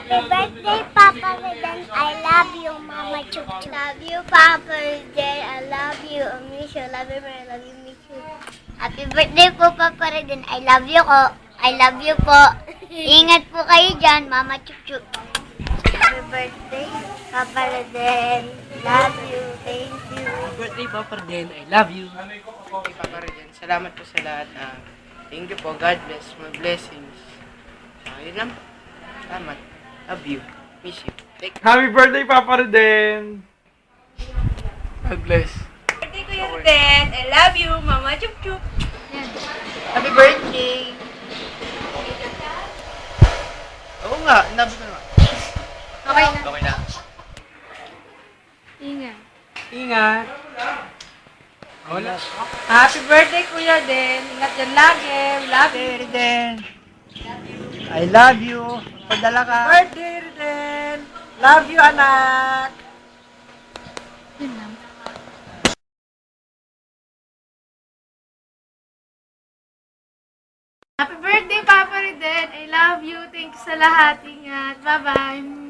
Happy birthday, Papa Reden. I love you, Mama Chup Chup. Love you, Papa Reden. I love you. I miss you. Love you, I love you, miss you. Happy birthday po, Papa Reden. I love you ko. I love you po. Ingat po kayo dyan, Mama Chup Chup. Happy birthday, Papa Reden. Love you. Thank you. Happy birthday, Papa Reden. I love you. Hey, Papa Reden, salamat po sa lahat. Thank you po. God bless. My blessings. Yun lang. Salamat. Love you. Miss you. Take care. Happy birthday, Papa Reden! God bless. Birthday Kuya Reden. I love you, Mama Chup Chup. Happy birthday! Oo nga, nabi ko na. Okay na. Okay na. Ingat. Ingat! Wala. Happy birthday Kuya Den. Ingat yan lagi. We love you. Reden. I love you. Padala ka. Birthday, Reden. Love you, anak. Yun lang. Happy birthday, Papa Reden. I love you. Thank you sa lahat. Ingat. Bye-bye.